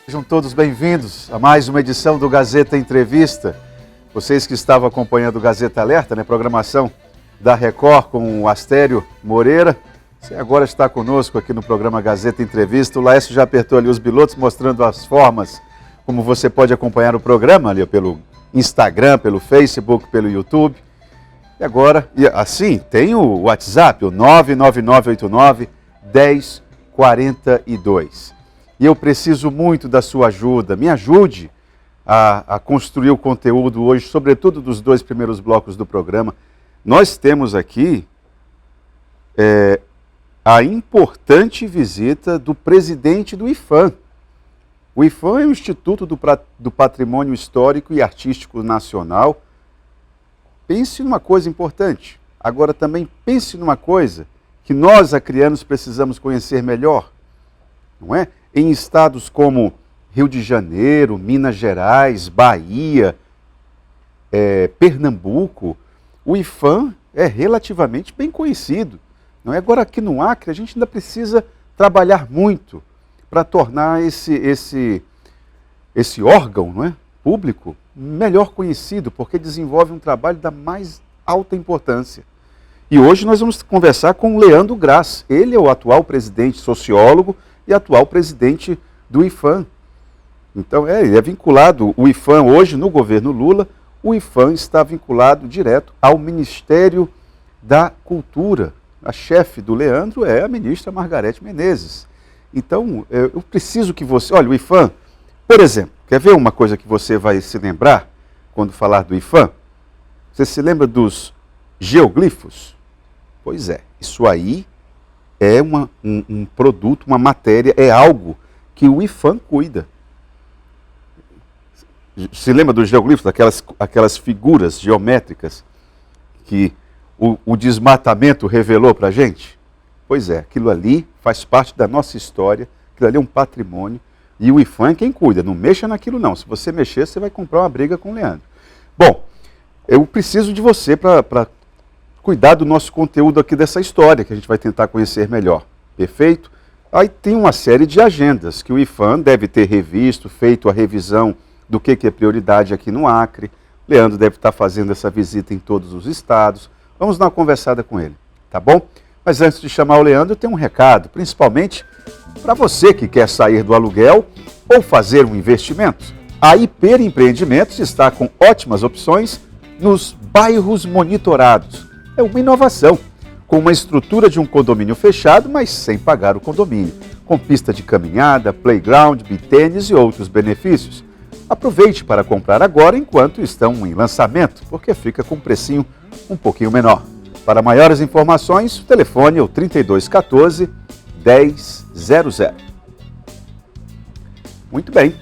Sejam todos bem-vindos a mais uma edição do Gazeta Entrevista. Vocês que estavam acompanhando o Gazeta Alerta, né, programação da Record com o Astério Moreira, você agora está conosco aqui no programa Gazeta Entrevista. O Laércio já apertou ali os bilotos, mostrando as formas como você pode acompanhar o programa ali pelo Instagram, pelo Facebook, pelo YouTube. E agora, assim, tem o WhatsApp, o 99989-1042. E eu preciso muito da sua ajuda. Me ajude a construir o conteúdo hoje, sobretudo dos dois primeiros blocos do programa. Nós temos aqui a importante visita do presidente do IPHAN. O IPHAN é o Instituto do Patrimônio Histórico e Artístico Nacional. Pense numa coisa importante. Agora também pense numa coisa que nós, acrianos, precisamos conhecer melhor. Não é? Em estados como Rio de Janeiro, Minas Gerais, Bahia, Pernambuco, o IPHAN é relativamente bem conhecido. Não é? Agora aqui no Acre a gente ainda precisa trabalhar muito para tornar esse órgão, não é, público melhor conhecido, porque desenvolve um trabalho da mais alta importância. E hoje nós vamos conversar com o Leandro Graz. Ele é o atual presidente, sociólogo e atual presidente do IPHAN. Então, ele é vinculado, o IPHAN hoje no governo Lula, o IPHAN está vinculado direto ao Ministério da Cultura. A chefe do Leandro é a ministra Margarete Menezes. Então, eu preciso que você... Olha, o IPHAN, por exemplo, quer ver uma coisa que você vai se lembrar quando falar do IPHAN? Você se lembra dos geoglifos? Pois é, isso aí é um produto, uma matéria, é algo que o IPHAN cuida. Se lembra dos geoglifos, aquelas figuras geométricas que o desmatamento revelou para a gente? Pois é, aquilo ali faz parte da nossa história, aquilo ali é um patrimônio, e o IPHAN é quem cuida, não mexa naquilo não. Se você mexer, você vai comprar uma briga com o Leandro. Bom, eu preciso de você para cuidar do nosso conteúdo aqui dessa história, que a gente vai tentar conhecer melhor. Perfeito? Aí tem uma série de agendas que o IPHAN deve ter revisto, feito a revisão do que é prioridade aqui no Acre. O Leandro deve estar fazendo essa visita em todos os estados. Vamos dar uma conversada com ele, tá bom? Mas antes de chamar o Leandro, eu tenho um recado, principalmente para você que quer sair do aluguel ou fazer um investimento. A Hiper Empreendimentos está com ótimas opções nos bairros monitorados. É uma inovação, com uma estrutura de um condomínio fechado, mas sem pagar o condomínio, com pista de caminhada, playground, beach-tênis e outros benefícios. Aproveite para comprar agora enquanto estão em lançamento, porque fica com um precinho um pouquinho menor. Para maiores informações, o telefone é o 3214-1000. Muito bem.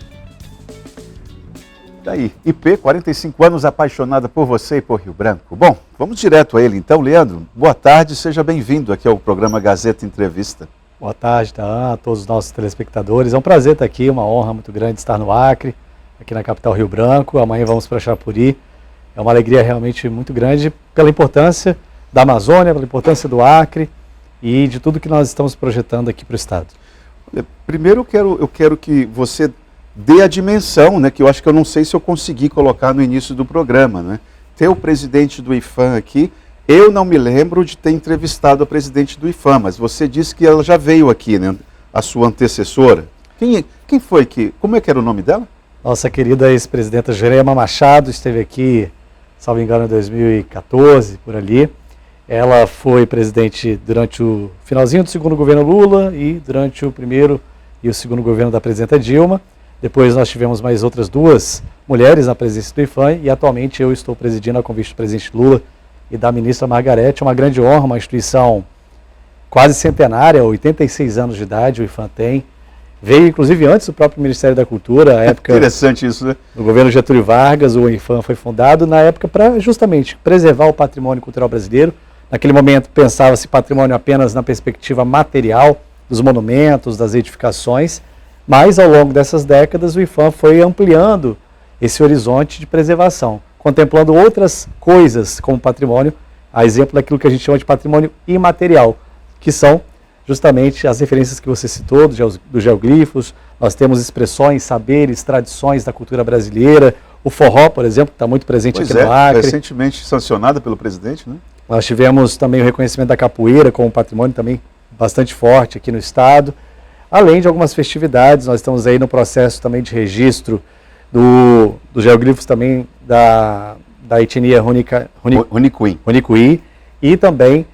Daí, IP, 45 anos, apaixonada por você e por Rio Branco. Bom, vamos direto a ele então. Leandro, boa tarde, seja bem-vindo aqui ao programa Gazeta Entrevista. Boa tarde, Taan, a todos os nossos telespectadores. É um prazer estar aqui, uma honra muito grande estar no Acre, aqui na capital Rio Branco. Amanhã vamos para Chapuri. É uma alegria realmente muito grande pela importância da Amazônia, pela importância do Acre e de tudo que nós estamos projetando aqui para o Estado. Olha, primeiro eu quero que você dê a dimensão, né, que eu acho que eu não sei se eu consegui colocar no início do programa, né? Ter o presidente do IPHAN aqui, eu não me lembro de ter entrevistado a presidente do IPHAN, mas você disse que ela já veio aqui, né? A sua antecessora. Quem foi que... Como é que era o nome dela? Nossa querida ex-presidenta Jurema Machado esteve aqui, salvo engano, em 2014, por ali. Ela foi presidente durante o finalzinho do segundo governo Lula e durante o primeiro e o segundo governo da presidenta Dilma. Depois nós tivemos mais outras duas mulheres na presidência do IPHAN e atualmente eu estou presidindo a convite do presidente Lula e da ministra Margarete. É uma grande honra, uma instituição quase centenária, 86 anos de idade o IPHAN tem. Veio inclusive antes do próprio Ministério da Cultura, a época interessante isso, né? Do governo Getúlio Vargas, o IPHAN foi fundado na época para justamente preservar o patrimônio cultural brasileiro. Naquele momento pensava-se patrimônio apenas na perspectiva material, dos monumentos, das edificações, mas ao longo dessas décadas o IPHAN foi ampliando esse horizonte de preservação, contemplando outras coisas como patrimônio, a exemplo daquilo que a gente chama de patrimônio imaterial, que são justamente as referências que você citou, dos geoglifos. Nós temos expressões, saberes, tradições da cultura brasileira. O forró, por exemplo, que está muito presente aqui no Acre. Recentemente sancionada pelo presidente, né? Nós tivemos também o reconhecimento da capoeira como patrimônio também bastante forte aqui no estado. Além de algumas festividades, nós estamos aí no processo também de registro dos geoglifos também da etnia Runicuí e também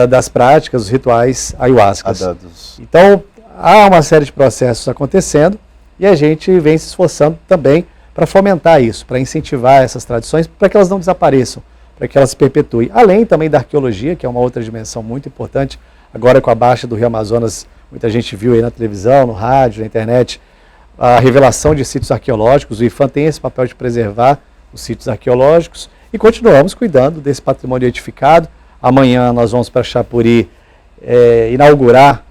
das práticas, dos rituais ayahuascas. Então, há uma série de processos acontecendo e a gente vem se esforçando também para fomentar isso, para incentivar essas tradições, para que elas não desapareçam, para que elas se perpetuem. Além também da arqueologia, que é uma outra dimensão muito importante, agora com a baixa do Rio Amazonas, muita gente viu aí na televisão, no rádio, na internet, a revelação de sítios arqueológicos. O IPHAN tem esse papel de preservar os sítios arqueológicos e continuamos cuidando desse patrimônio edificado. Amanhã nós vamos para Chapuri inaugurar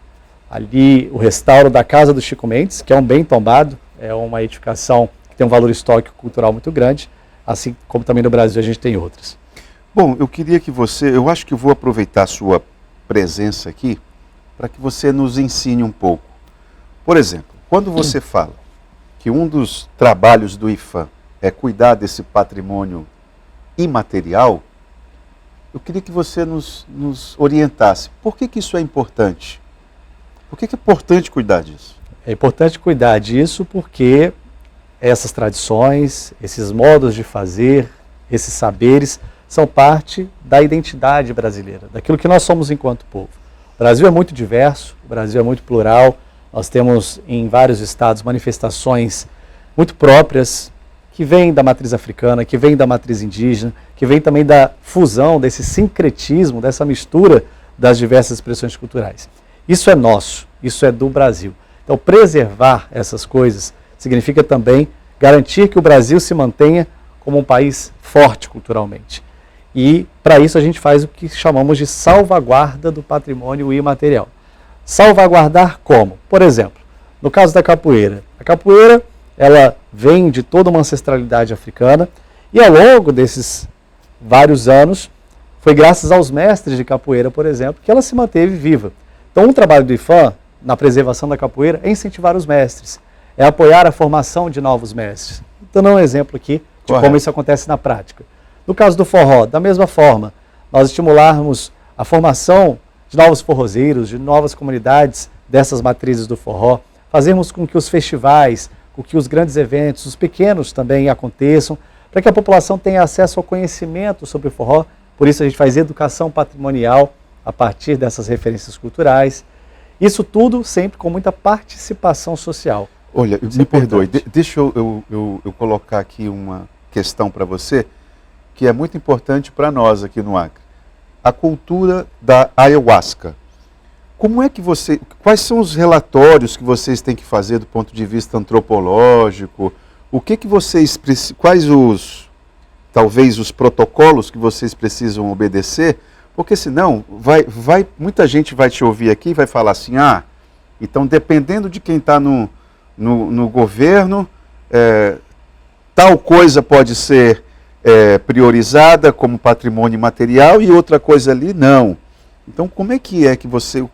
ali o restauro da Casa do Chico Mendes, que é um bem tombado, é uma edificação que tem um valor histórico e cultural muito grande, assim como também no Brasil a gente tem outras. Bom, eu queria que eu acho que eu vou aproveitar a sua presença aqui para que você nos ensine um pouco. Por exemplo, quando você fala que um dos trabalhos do IPHAN é cuidar desse patrimônio imaterial, eu queria que você nos orientasse. Por que isso é importante? Por que é importante cuidar disso? É importante cuidar disso porque essas tradições, esses modos de fazer, esses saberes, são parte da identidade brasileira, daquilo que nós somos enquanto povo. O Brasil é muito diverso, o Brasil é muito plural, nós temos em vários estados manifestações muito próprias, que vêm da matriz africana, que vêm da matriz indígena, que vêm também da fusão, desse sincretismo, dessa mistura das diversas expressões culturais. Isso é nosso, isso é do Brasil. Então, preservar essas coisas significa também garantir que o Brasil se mantenha como um país forte culturalmente. E, para isso, a gente faz o que chamamos de salvaguarda do patrimônio imaterial. Salvaguardar como? Por exemplo, no caso da capoeira. A capoeira, ela vem de toda uma ancestralidade africana e, ao longo desses vários anos, foi graças aos mestres de capoeira, por exemplo, que ela se manteve viva. Então, um trabalho do IPHAN, na preservação da capoeira, é incentivar os mestres, é apoiar a formação de novos mestres. Então, um exemplo aqui de como isso acontece na prática. No caso do forró, da mesma forma, nós estimularmos a formação de novos forrozeiros, de novas comunidades dessas matrizes do forró, fazermos com que os festivais, com que os grandes eventos, os pequenos também aconteçam, para que a população tenha acesso ao conhecimento sobre o forró. Por isso a gente faz educação patrimonial a partir dessas referências culturais. Isso tudo sempre com muita participação social. Olha, me perdoe, deixa eu colocar aqui uma questão para você, que é muito importante para nós aqui no Acre. A cultura da ayahuasca. Como é que quais são os relatórios que vocês têm que fazer do ponto de vista antropológico? O que vocês, talvez os protocolos que vocês precisam obedecer? Porque senão, muita gente vai te ouvir aqui e vai falar assim, então dependendo de quem está no governo, tal coisa pode ser priorizada como patrimônio imaterial e outra coisa ali não. Então,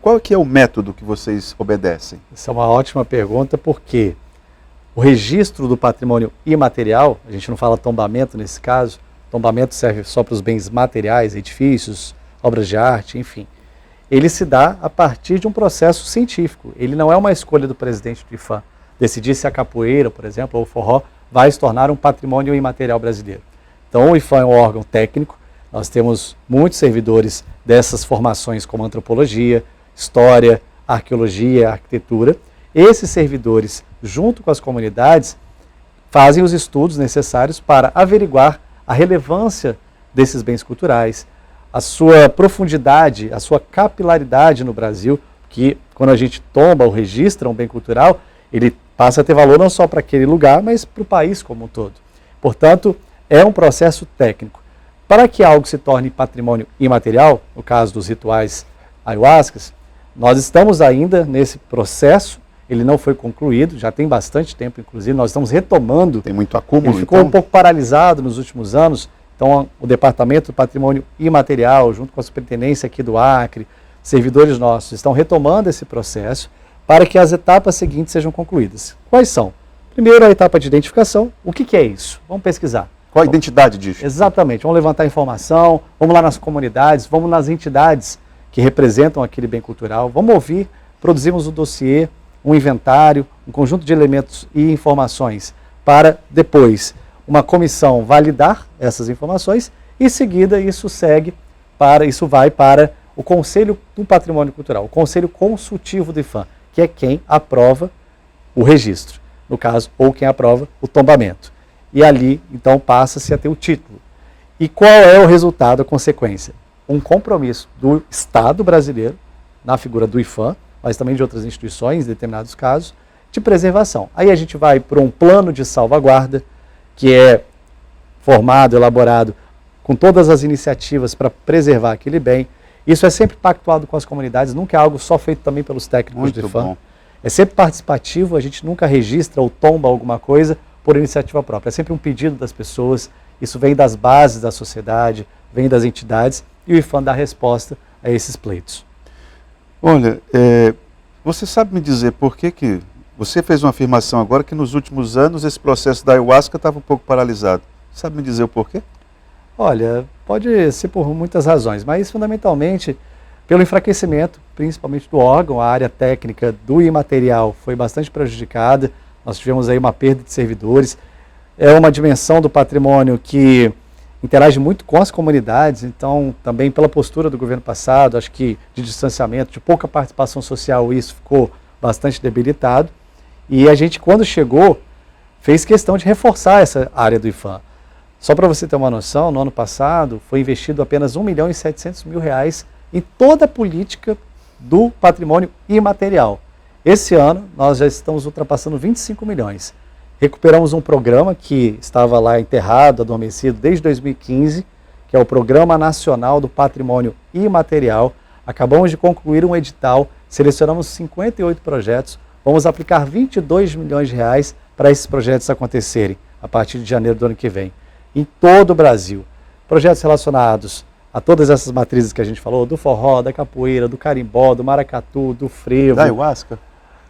qual que é o método que vocês obedecem? Essa é uma ótima pergunta, porque o registro do patrimônio imaterial, a gente não fala tombamento nesse caso, tombamento serve só para os bens materiais, edifícios, obras de arte, enfim. Ele se dá a partir de um processo científico. Ele não é uma escolha do presidente do IPHAN decidir se a capoeira, por exemplo, ou o forró, vai se tornar um patrimônio imaterial brasileiro. Então, o IPHAN é um órgão técnico, nós temos muitos servidores dessas formações como antropologia, história, arqueologia, arquitetura. Esses servidores, junto com as comunidades, fazem os estudos necessários para averiguar a relevância desses bens culturais, a sua profundidade, a sua capilaridade no Brasil, que quando a gente tomba ou registra um bem cultural, ele passa a ter valor não só para aquele lugar, mas para o país como um todo. Portanto, é um processo técnico. Para que algo se torne patrimônio imaterial, no caso dos rituais ayahuascas, nós estamos ainda nesse processo, ele não foi concluído, já tem bastante tempo, inclusive, nós estamos retomando. Tem muito acúmulo, ele ficou um pouco paralisado nos últimos anos, então o Departamento do Patrimônio Imaterial, junto com a Superintendência aqui do Acre, servidores nossos estão retomando esse processo para que as etapas seguintes sejam concluídas. Quais são? Primeiro, a etapa de identificação. O que é isso? Vamos pesquisar. Qual a identidade disso? Exatamente. Vamos levantar informação, vamos lá nas comunidades, vamos nas entidades que representam aquele bem cultural, vamos ouvir, produzimos um dossiê, um inventário, um conjunto de elementos e informações para depois uma comissão validar essas informações e em seguida isso vai para o Conselho do Patrimônio Cultural, o Conselho Consultivo do IPHAN, que é quem aprova o registro, no caso, ou quem aprova o tombamento. E ali, então, passa-se a ter o título. E qual é o resultado, a consequência? Um compromisso do Estado brasileiro, na figura do IPHAN, mas também de outras instituições, em determinados casos, de preservação. Aí a gente vai para um plano de salvaguarda, que é formado, elaborado, com todas as iniciativas para preservar aquele bem. Isso é sempre pactuado com as comunidades, nunca é algo só feito também pelos técnicos do IPHAN. É sempre participativo, a gente nunca registra ou tomba alguma coisa por iniciativa própria. É sempre um pedido das pessoas, isso vem das bases da sociedade, vem das entidades, e o IPHAN dá resposta a esses pleitos. Olha, você sabe me dizer por que você fez uma afirmação agora que nos últimos anos esse processo da ayahuasca estava um pouco paralisado. Sabe me dizer o porquê? Olha, pode ser por muitas razões, mas fundamentalmente pelo enfraquecimento, principalmente do órgão, a área técnica do imaterial foi bastante prejudicada, nós tivemos aí uma perda de servidores, é uma dimensão do patrimônio que interage muito com as comunidades, então também pela postura do governo passado, acho que de distanciamento, de pouca participação social, isso ficou bastante debilitado, e a gente quando chegou, fez questão de reforçar essa área do IPHAN. Só para você ter uma noção, no ano passado foi investido apenas R$1.700.000 em toda a política do patrimônio imaterial. Esse ano nós já estamos ultrapassando 25 milhões. Recuperamos um programa que estava lá enterrado, adormecido desde 2015, que é o Programa Nacional do Patrimônio Imaterial. Acabamos de concluir um edital, selecionamos 58 projetos, vamos aplicar R$22 milhões para esses projetos acontecerem a partir de janeiro do ano que vem. Em todo o Brasil. Projetos relacionados a todas essas matrizes que a gente falou, do forró, da capoeira, do carimbó, do maracatu, do frevo. Da ayahuasca?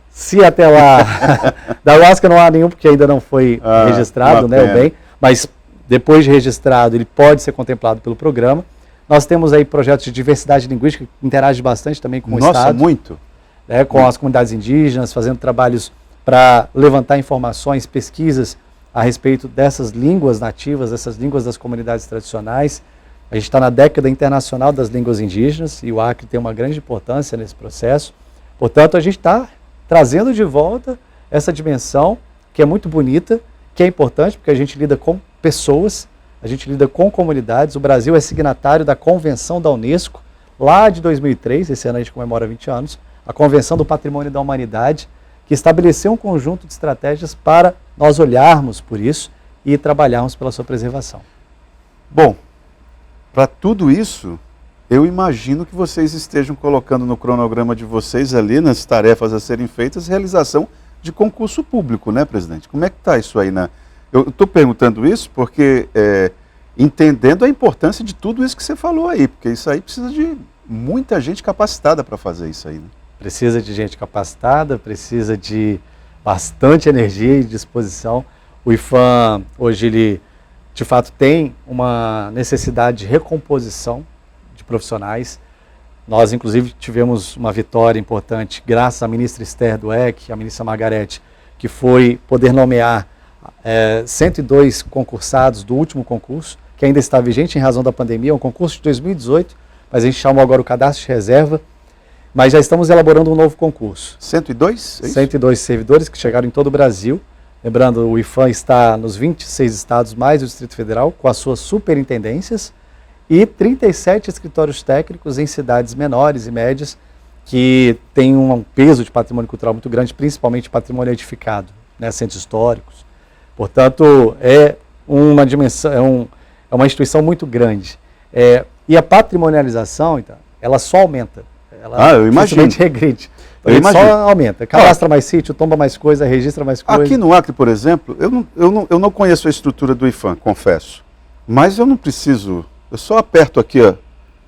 Se até lá, da ayahuasca não há nenhum, porque ainda não foi registrado, né, o bem, mas depois de registrado ele pode ser contemplado pelo programa. Nós temos aí projetos de diversidade linguística que interagem bastante também com o Estado. Nossa, muito. Com as comunidades indígenas, fazendo trabalhos para levantar informações, pesquisas a respeito dessas línguas nativas, dessas línguas das comunidades tradicionais. A gente está na década internacional das línguas indígenas e o Acre tem uma grande importância nesse processo. Portanto, a gente está trazendo de volta essa dimensão que é muito bonita, que é importante porque a gente lida com pessoas, a gente lida com comunidades. O Brasil é signatário da Convenção da Unesco, lá de 2003, esse ano a gente comemora 20 anos, a Convenção do Patrimônio da Humanidade, que estabeleceu um conjunto de estratégias para nós olharmos por isso e trabalharmos pela sua preservação. Bom, para tudo isso, eu imagino que vocês estejam colocando no cronograma de vocês ali, nas tarefas a serem feitas, realização de concurso público, né, presidente? Como é que está isso aí? Eu estou perguntando isso porque, entendendo a importância de tudo isso que você falou aí, porque isso aí precisa de muita gente capacitada para fazer isso aí, né? Precisa de gente capacitada, precisa de bastante energia e disposição. O IPHAN, hoje, ele de fato tem uma necessidade de recomposição de profissionais. Nós, inclusive, tivemos uma vitória importante graças à ministra Esther Dweck, a ministra Margarete, que foi poder nomear 102 concursados do último concurso, que ainda está vigente em razão da pandemia, é um concurso de 2018, mas a gente chamou agora o cadastro de reserva. Mas já estamos elaborando um novo concurso. 102? É isso? 102 servidores que chegaram em todo o Brasil. Lembrando, o IPHAN está nos 26 estados mais o Distrito Federal, com as suas superintendências, e 37 escritórios técnicos em cidades menores e médias, que têm um peso de patrimônio cultural muito grande, principalmente patrimônio edificado, né, centros históricos. Portanto, é uma dimensão, é uma instituição muito grande. E a patrimonialização, então, ela só aumenta. Eu imagino. Regride. Ele só aumenta. Cadastra mais sítio, tomba mais coisa, registra mais coisa. Aqui no Acre, por exemplo, eu não conheço a estrutura do IPHAN, confesso. Mas eu não preciso, eu só aperto aqui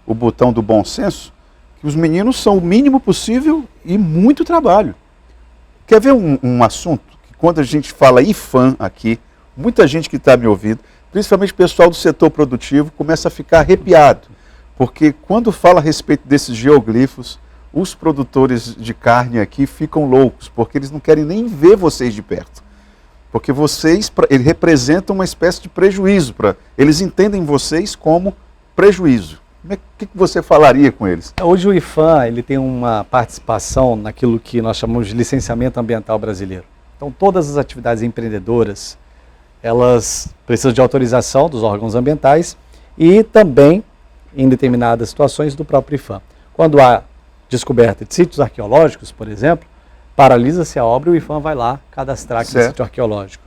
o botão do bom senso que os meninos são o mínimo possível e muito trabalho. Quer ver um assunto que quando a gente fala IFAM aqui, muita gente que está me ouvindo, principalmente o pessoal do setor produtivo, começa a ficar arrepiado, porque quando fala a respeito desses geoglifos, os produtores de carne aqui ficam loucos, porque eles não querem nem ver vocês de perto. Porque vocês eles representam uma espécie de prejuízo, eles entendem vocês como prejuízo. O que você falaria com eles? Hoje o IFAM ele tem uma participação naquilo que nós chamamos de licenciamento ambiental brasileiro. Então todas as atividades empreendedoras, elas precisam de autorização dos órgãos ambientais e também, em determinadas situações, do próprio IFAM. Quando há descoberta de sítios arqueológicos, por exemplo, paralisa-se a obra e o IFAM vai lá cadastrar aquele sítio arqueológico.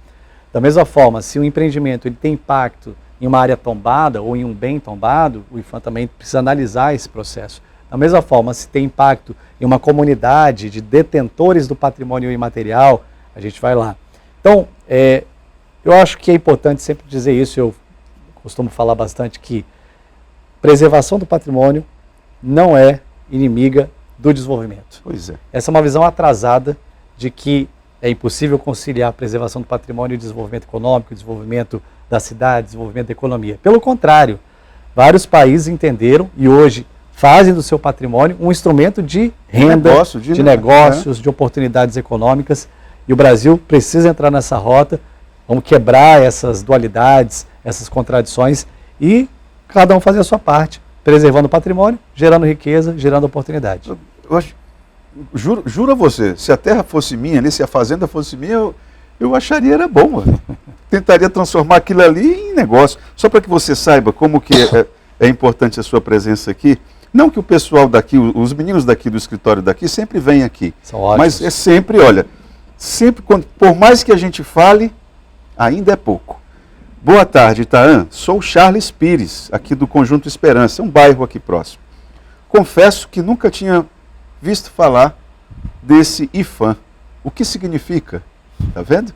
Da mesma forma, se o empreendimento ele tem impacto em uma área tombada ou em um bem tombado, o IFAM também precisa analisar esse processo. Da mesma forma, se tem impacto em uma comunidade de detentores do patrimônio imaterial, a gente vai lá. Então, eu acho que é importante sempre dizer isso, eu costumo falar bastante que preservação do patrimônio não é inimiga do desenvolvimento. Pois é. Essa é uma visão atrasada de que é impossível conciliar a preservação do patrimônio e o desenvolvimento econômico, o desenvolvimento da cidade, desenvolvimento da economia. Pelo contrário, vários países entenderam e hoje fazem do seu patrimônio um instrumento de renda, de negócios, de oportunidades econômicas. E o Brasil precisa entrar nessa rota. Vamos quebrar essas dualidades, essas contradições e cada um fazer a sua parte, preservando o patrimônio, gerando riqueza, gerando oportunidade. Juro a você, se a terra fosse minha, se a fazenda fosse minha, eu acharia era bom, mano. Tentaria transformar aquilo ali em negócio. Só para que você saiba como que é importante a sua presença aqui. Não que o pessoal daqui, os meninos daqui do escritório daqui sempre vêm aqui. São ótimos. Mas é sempre, olha, por mais que a gente fale, ainda é pouco. Boa tarde, Itaã. Sou o Charles Pires, aqui do Conjunto Esperança, um bairro aqui próximo. Confesso que nunca tinha visto falar desse IFAM. O que significa? Está vendo?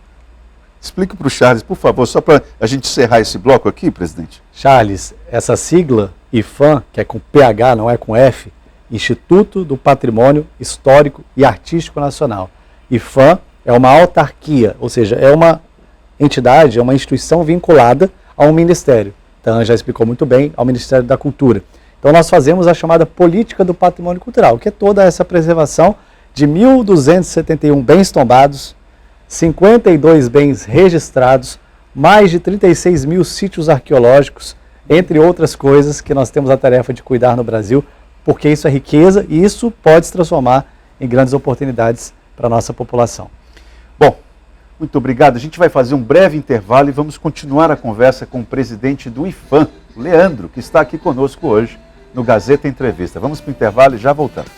Explique para o Charles, por favor, só para a gente encerrar esse bloco aqui, presidente. Charles, essa sigla IFAM, que é com PH, não é com F, Instituto do Patrimônio Histórico e Artístico Nacional. IFAM é uma autarquia, ou seja, é uma entidade, é uma instituição vinculada a um ministério. Então, já explicou muito bem, ao Ministério da Cultura. Então, nós fazemos a chamada Política do Patrimônio Cultural, que é toda essa preservação de 1.271 bens tombados, 52 bens registrados, mais de 36 mil sítios arqueológicos, entre outras coisas que nós temos a tarefa de cuidar no Brasil, porque isso é riqueza e isso pode se transformar em grandes oportunidades para a nossa população. Bom, muito obrigado. A gente vai fazer um breve intervalo e vamos continuar a conversa com o presidente do IFAM, Leandro, que está aqui conosco hoje no Gazeta Entrevista. Vamos para o intervalo e já voltamos.